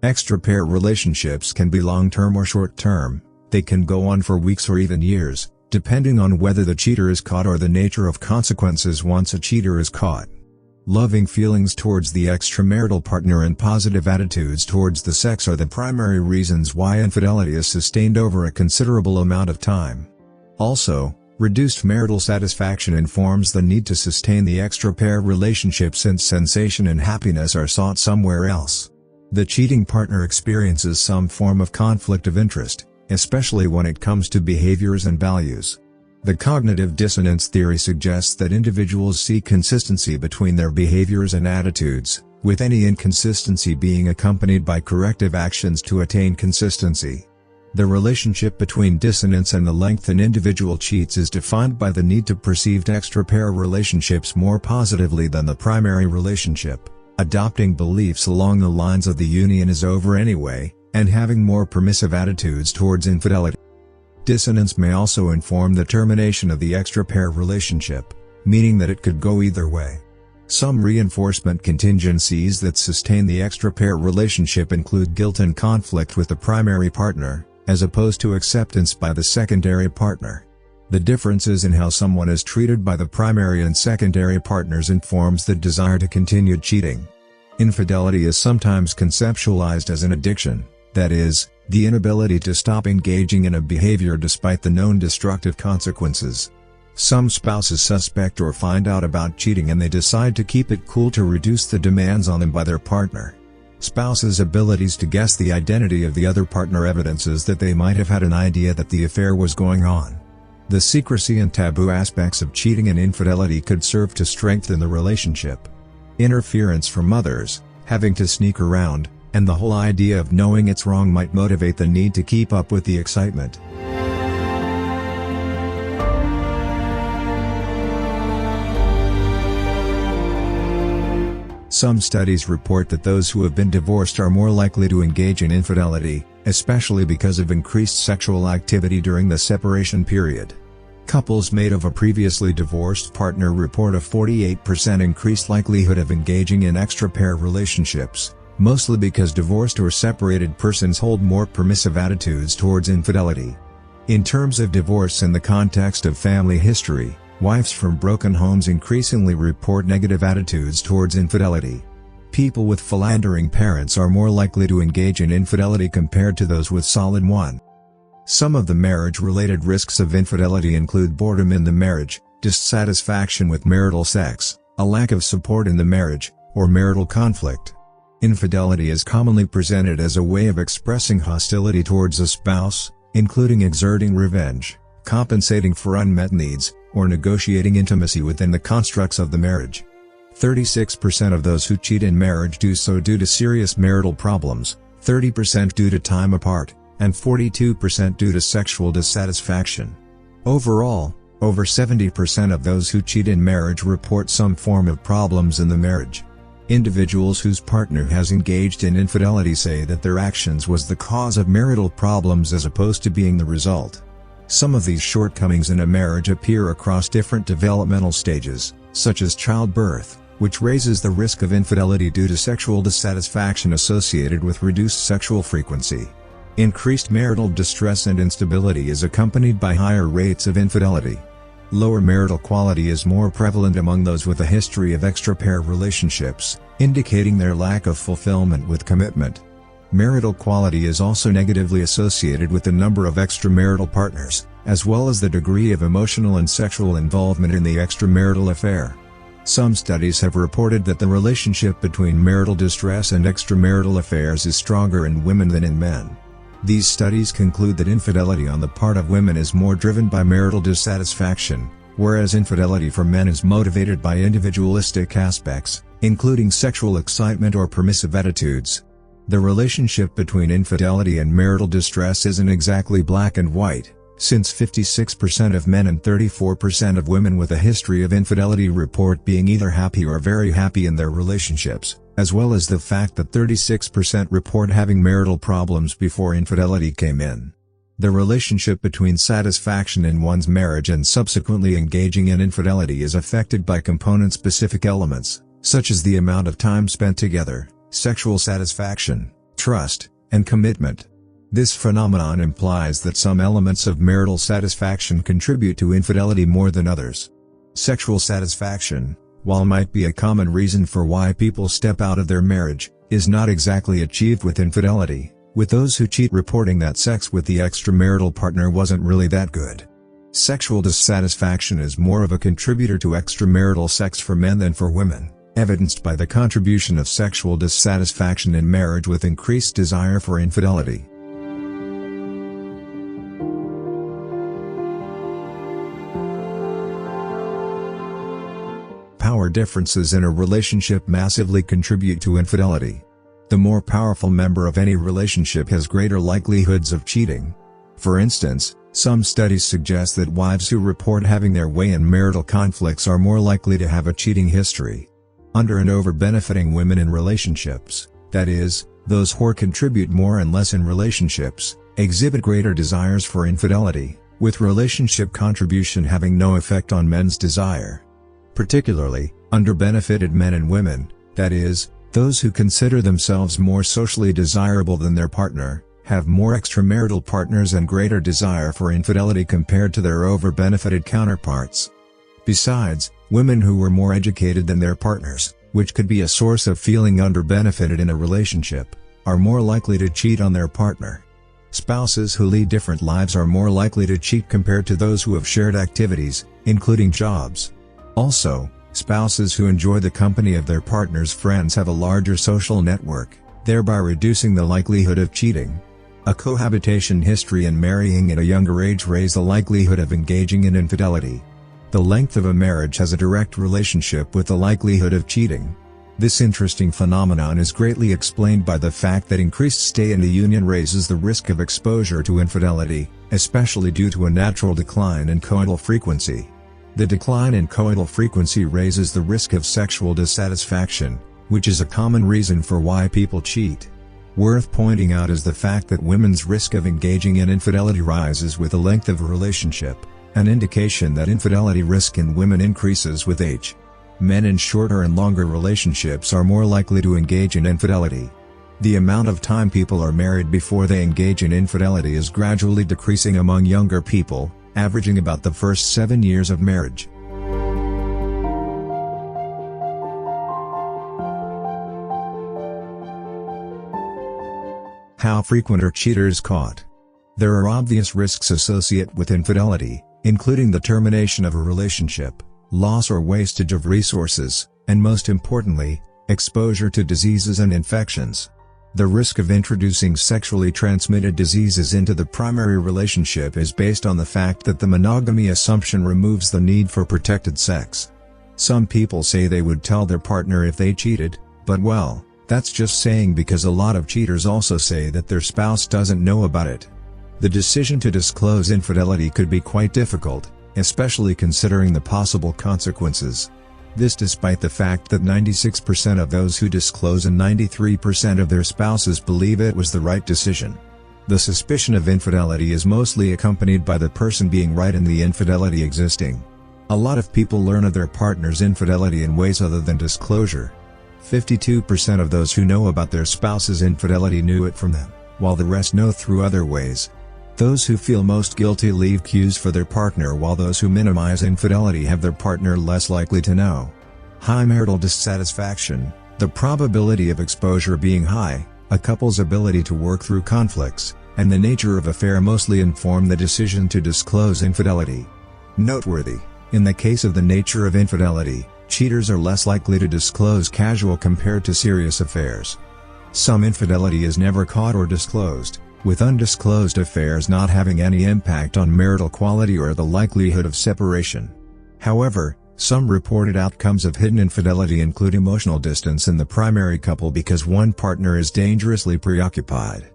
Extra-pair relationships can be long-term or short-term. They can go on for weeks or even years, depending on whether the cheater is caught or the nature of consequences once a cheater is caught. Loving feelings towards the extramarital partner and positive attitudes towards the sex are the primary reasons why infidelity is sustained over a considerable amount of time. Also, reduced marital satisfaction informs the need to sustain the extra-pair relationship since sensation and happiness are sought somewhere else. The cheating partner experiences some form of conflict of interest, especially when it comes to behaviors and values. The cognitive dissonance theory suggests that individuals seek consistency between their behaviors and attitudes, with any inconsistency being accompanied by corrective actions to attain consistency. The relationship between dissonance and the length an individual cheats is defined by the need to perceive extra-pair relationships more positively than the primary relationship, adopting beliefs along the lines of the union is over anyway, and having more permissive attitudes towards infidelity. Dissonance may also inform the termination of the extra-pair relationship, meaning that it could go either way. Some reinforcement contingencies that sustain the extra-pair relationship include guilt and conflict with the primary partner, as opposed to acceptance by the secondary partner. The differences in how someone is treated by the primary and secondary partners informs the desire to continue cheating. Infidelity is sometimes conceptualized as an addiction, that is, the inability to stop engaging in a behavior despite the known destructive consequences. Some spouses suspect or find out about cheating and they decide to keep it cool to reduce the demands on them by their partner. Spouses' abilities to guess the identity of the other partner evidences that they might have had an idea that the affair was going on. The secrecy and taboo aspects of cheating and infidelity could serve to strengthen the relationship. Interference from others, having to sneak around, and the whole idea of knowing it's wrong might motivate the need to keep up with the excitement. Some studies report that those who have been divorced are more likely to engage in infidelity, especially because of increased sexual activity during the separation period. Couples made of a previously divorced partner report a 48% increased likelihood of engaging in extra-pair relationships, mostly because divorced or separated persons hold more permissive attitudes towards infidelity. In terms of divorce in the context of family history, wives from broken homes increasingly report negative attitudes towards infidelity. People with philandering parents are more likely to engage in infidelity compared to those with solid one. Some of the marriage-related risks of infidelity include boredom in the marriage, dissatisfaction with marital sex, a lack of support in the marriage, or marital conflict. Infidelity is commonly presented as a way of expressing hostility towards a spouse, including exerting revenge, compensating for unmet needs, or negotiating intimacy within the constructs of the marriage. 36% of those who cheat in marriage do so due to serious marital problems, 30% due to time apart, and 42% due to sexual dissatisfaction. Overall, over 70% of those who cheat in marriage report some form of problems in the marriage. Individuals whose partner has engaged in infidelity say that their actions was the cause of marital problems as opposed to being the result. Some of these shortcomings in a marriage appear across different developmental stages, such as childbirth, which raises the risk of infidelity due to sexual dissatisfaction associated with reduced sexual frequency. Increased marital distress and instability is accompanied by higher rates of infidelity. Lower marital quality is more prevalent among those with a history of extra-pair relationships, indicating their lack of fulfillment with commitment. Marital quality is also negatively associated with the number of extramarital partners, as well as the degree of emotional and sexual involvement in the extramarital affair. Some studies have reported that the relationship between marital distress and extramarital affairs is stronger in women than in men. These studies conclude that infidelity on the part of women is more driven by marital dissatisfaction, whereas infidelity for men is motivated by individualistic aspects, including sexual excitement or permissive attitudes. The relationship between infidelity and marital distress isn't exactly black and white, since 56% of men and 34% of women with a history of infidelity report being either happy or very happy in their relationships, as well as the fact that 36% report having marital problems before infidelity came in. The relationship between satisfaction in one's marriage and subsequently engaging in infidelity is affected by component-specific elements, such as the amount of time spent together, sexual satisfaction, trust, and commitment. This phenomenon implies that some elements of marital satisfaction contribute to infidelity more than others. Sexual satisfaction, while might be a common reason for why people step out of their marriage, is not exactly achieved with infidelity, with those who cheat reporting that sex with the extramarital partner wasn't really that good. Sexual dissatisfaction is more of a contributor to extramarital sex for men than for women, evidenced by the contribution of sexual dissatisfaction in marriage with increased desire for infidelity. Power differences in a relationship massively contribute to infidelity. The more powerful member of any relationship has greater likelihoods of cheating. For instance, some studies suggest that wives who report having their way in marital conflicts are more likely to have a cheating history. Under and over benefiting women in relationships, that is, those who contribute more and less in relationships, exhibit greater desires for infidelity, with relationship contribution having no effect on men's desire. Particularly, under-benefited men and women, that is, those who consider themselves more socially desirable than their partner, have more extramarital partners and greater desire for infidelity compared to their over-benefited counterparts. Besides, women who were more educated than their partners, which could be a source of feeling under-benefited in a relationship, are more likely to cheat on their partner. Spouses who lead different lives are more likely to cheat compared to those who have shared activities, including jobs. Also, spouses who enjoy the company of their partner's friends have a larger social network, thereby reducing the likelihood of cheating. A cohabitation history and marrying at a younger age raise the likelihood of engaging in infidelity. The length of a marriage has a direct relationship with the likelihood of cheating. This interesting phenomenon is greatly explained by the fact that increased stay in the union raises the risk of exposure to infidelity, especially due to a natural decline in coital frequency. The decline in coital frequency raises the risk of sexual dissatisfaction, which is a common reason for why people cheat. Worth pointing out is the fact that women's risk of engaging in infidelity rises with the length of a relationship, an indication that infidelity risk in women increases with age. Men in shorter and longer relationships are more likely to engage in infidelity. The amount of time people are married before they engage in infidelity is gradually decreasing among younger people, averaging about the first 7 years of marriage. How frequent are cheaters caught? There are obvious risks associated with infidelity, including the termination of a relationship, loss or wastage of resources, and most importantly, exposure to diseases and infections. The risk of introducing sexually transmitted diseases into the primary relationship is based on the fact that the monogamy assumption removes the need for protected sex. Some people say they would tell their partner if they cheated, but well, that's just saying because a lot of cheaters also say that their spouse doesn't know about it. The decision to disclose infidelity could be quite difficult, especially considering the possible consequences. This despite the fact that 96% of those who disclose and 93% of their spouses believe it was the right decision. The suspicion of infidelity is mostly accompanied by the person being right and the infidelity existing. A lot of people learn of their partner's infidelity in ways other than disclosure. 52% of those who know about their spouse's infidelity knew it from them, while the rest know through other ways. Those who feel most guilty leave cues for their partner, while those who minimize infidelity have their partner less likely to know. High marital dissatisfaction, the probability of exposure being high, a couple's ability to work through conflicts, and the nature of affair mostly inform the decision to disclose infidelity. Noteworthy, in the case of the nature of infidelity, cheaters are less likely to disclose casual compared to serious affairs. Some infidelity is never caught or disclosed, with undisclosed affairs not having any impact on marital quality or the likelihood of separation. However, some reported outcomes of hidden infidelity include emotional distance in the primary couple because one partner is dangerously preoccupied.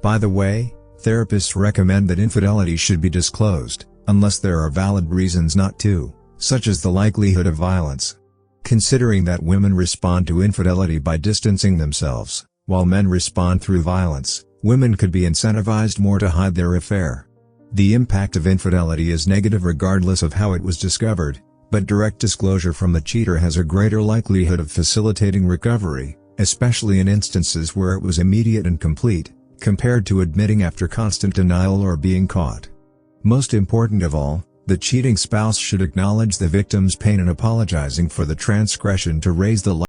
By the way, therapists recommend that infidelity should be disclosed, unless there are valid reasons not to, such as the likelihood of violence. Considering that women respond to infidelity by distancing themselves, while men respond through violence, women could be incentivized more to hide their affair. The impact of infidelity is negative regardless of how it was discovered, but direct disclosure from the cheater has a greater likelihood of facilitating recovery, especially in instances where it was immediate and complete, compared to admitting after constant denial or being caught. Most important of all, the cheating spouse should acknowledge the victim's pain and apologizing for the transgression to raise the